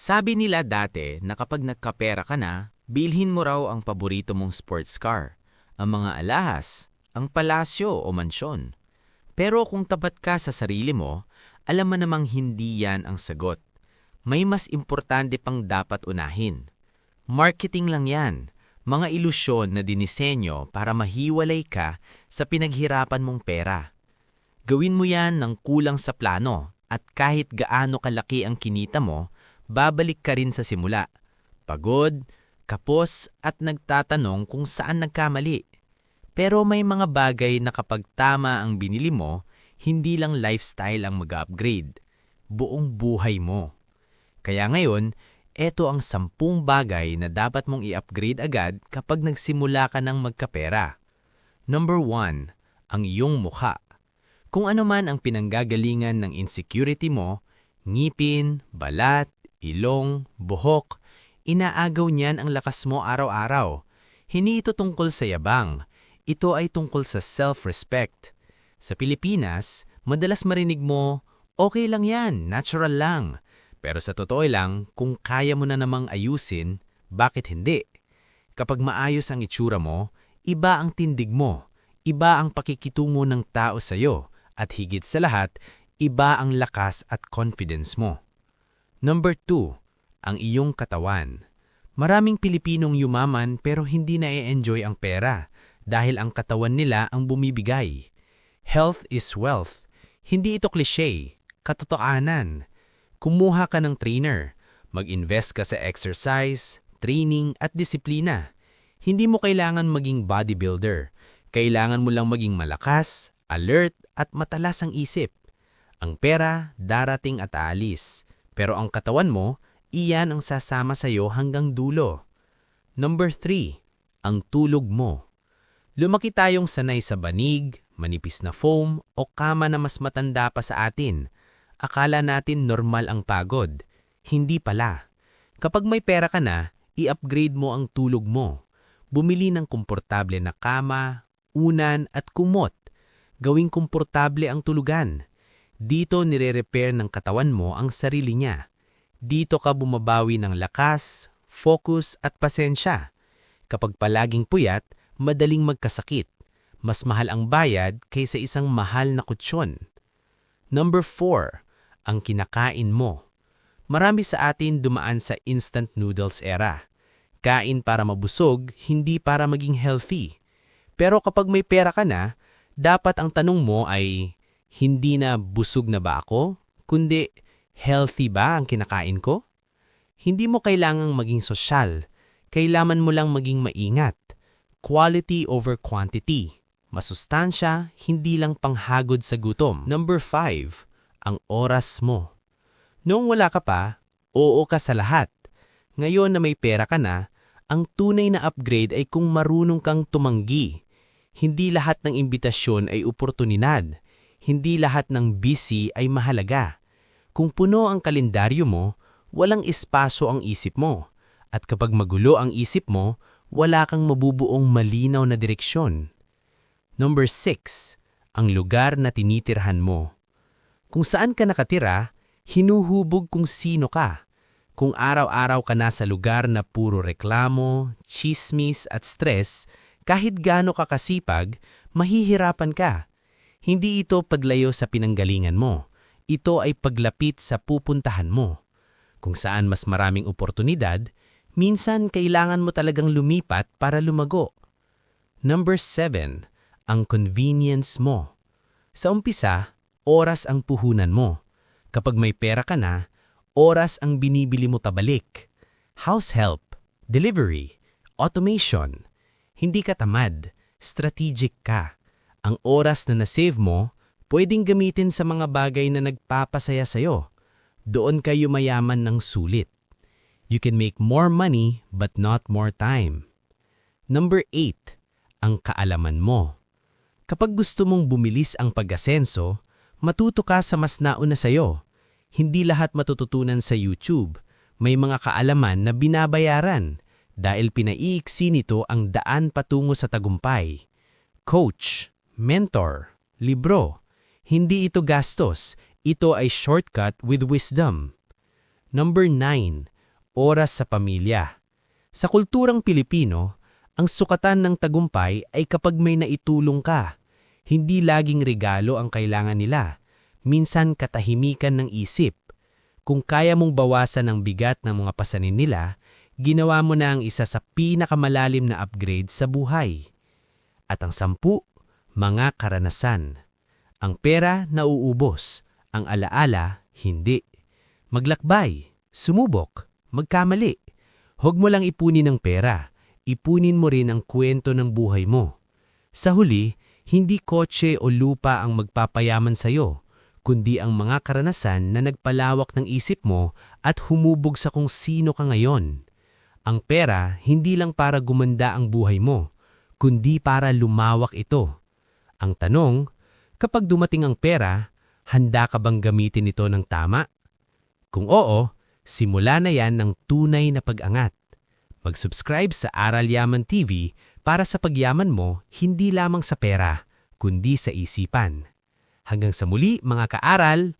Sabi nila dati na kapag nagkapera ka na, bilhin mo raw ang paborito mong sports car, ang mga alahas, ang palasyo o mansyon. Pero kung tapat ka sa sarili mo, alam mo namang hindi yan ang sagot. May mas importante pang dapat unahin. Marketing lang yan, mga ilusyon na dinisenyo para mahiwalay ka sa pinaghirapan mong pera. Gawin mo yan ng kulang sa plano at kahit gaano kalaki ang kinita mo, babalik ka rin sa simula. Pagod, kapos at nagtatanong kung saan nagkamali. Pero may mga bagay na kapag tama ang binili mo, hindi lang lifestyle ang mag-upgrade, buong buhay mo. Kaya ngayon, eto ang 10 bagay na dapat mong i-upgrade agad kapag nagsimula ka ng magkapera. Number 1, ang iyong mukha. Kung ano man ang pinanggagalingan ng insecurity mo, ngipin, balat, ilong, buhok, inaagaw niyan ang lakas mo araw-araw. Hindi ito tungkol sa yabang. Ito ay tungkol sa self-respect. Sa Pilipinas, madalas marinig mo, okay lang yan, natural lang. Pero sa totoo lang, kung kaya mo na namang ayusin, bakit hindi? Kapag maayos ang itsura mo, iba ang tindig mo, iba ang pakikitungo ng tao sa'yo, at higit sa lahat, iba ang lakas at confidence mo. Number 2, ang iyong katawan. Maraming Pilipinong yumaman pero hindi na-enjoy ang pera dahil ang katawan nila ang bumibigay. Health is wealth. Hindi ito cliché, katotohanan. Kumuha ka ng trainer, mag-invest ka sa exercise, training at disiplina. Hindi mo kailangan maging bodybuilder. Kailangan mo lang maging malakas, alert at matalas ang isip. Ang pera, darating at aalis. Pero ang katawan mo, iyan ang sasama sa'yo hanggang dulo. Number 3, ang tulog mo. Lumaki tayong sanay sa banig, manipis na foam o kama na mas matanda pa sa atin. Akala natin normal ang pagod. Hindi pala. Kapag may pera ka na, i-upgrade mo ang tulog mo. Bumili ng komportable na kama, unan at kumot. Gawing komportable ang tulugan. Dito nire-repair ng katawan mo ang sarili niya. Dito ka bumabawi ng lakas, focus at pasensya. Kapag palaging puyat, madaling magkasakit. Mas mahal ang bayad kaysa isang mahal na kutsyon. Number 4, ang kinakain mo. Marami sa atin dumaan sa instant noodles era. Kain para mabusog, hindi para maging healthy. Pero kapag may pera ka na, dapat ang tanong mo ay, hindi na busog na ba ako? Kundi, healthy ba ang kinakain ko? Hindi mo kailangang maging sosyal. Kailangan mo lang maging maingat. Quality over quantity. Masustansya, hindi lang panghagod sa gutom. Number 5, ang oras mo. Noong wala ka pa, oo ka sa lahat. Ngayon na may pera ka na, ang tunay na upgrade ay kung marunong kang tumanggi. Hindi lahat ng imbitasyon ay oportunidad. Hindi lahat ng busy ay mahalaga. Kung puno ang kalendaryo mo, walang espaso ang isip mo. At kapag magulo ang isip mo, wala kang mabubuong malinaw na direksyon. Number 6, ang lugar na tinitirhan mo. Kung saan ka nakatira, hinuhubog kung sino ka. Kung araw-araw ka na sa lugar na puro reklamo, chismis at stress, kahit gaano ka kasipag, mahihirapan ka. Hindi ito paglayo sa pinanggalingan mo. Ito ay paglapit sa pupuntahan mo. Kung saan mas maraming oportunidad, minsan kailangan mo talagang lumipat para lumago. Number 7, ang convenience mo. Sa umpisa, oras ang puhunan mo. Kapag may pera ka na, oras ang binibili mo tabalik. House help, delivery, automation. Hindi ka tamad, strategic ka. Ang oras na nasave mo, pwedeng gamitin sa mga bagay na nagpapasaya sa'yo. Doon kayo mayaman ng sulit. You can make more money but not more time. Number 8, ang kaalaman mo. Kapag gusto mong bumilis ang pag-asenso, matuto ka sa mas nauna sa'yo. Hindi lahat matututunan sa YouTube. May mga kaalaman na binabayaran dahil pinaiiksi nito ang daan patungo sa tagumpay. Coach, mentor, libro. Hindi ito gastos. Ito ay shortcut with wisdom. Number 9, oras sa pamilya. Sa kulturang Pilipino, ang sukatan ng tagumpay ay kapag may naitulong ka. Hindi laging regalo ang kailangan nila. Minsan katahimikan ng isip. Kung kaya mong bawasan ang bigat ng mga pasanin nila, ginawa mo na ang isa sa pinakamalalim na upgrade sa buhay. At ang 10, mga karanasan. Ang pera nauubos, ang alaala hindi. Maglakbay, sumubok, magkamali. Huwag mo lang ipunin ang pera, ipunin mo rin ang kwento ng buhay mo. Sa huli, hindi kotse o lupa ang magpapayaman sa'yo, kundi ang mga karanasan na nagpalawak ng isip mo at humubog sa kung sino ka ngayon. Ang pera hindi lang para gumanda ang buhay mo, kundi para lumawak ito. Ang tanong, kapag dumating ang pera, handa ka bang gamitin ito ng tama? Kung oo, simula na yan ng tunay na pag-angat. Mag-subscribe sa Aral Yaman TV para sa pagyaman mo hindi lamang sa pera, kundi sa isipan. Hanggang sa muli mga kaaral!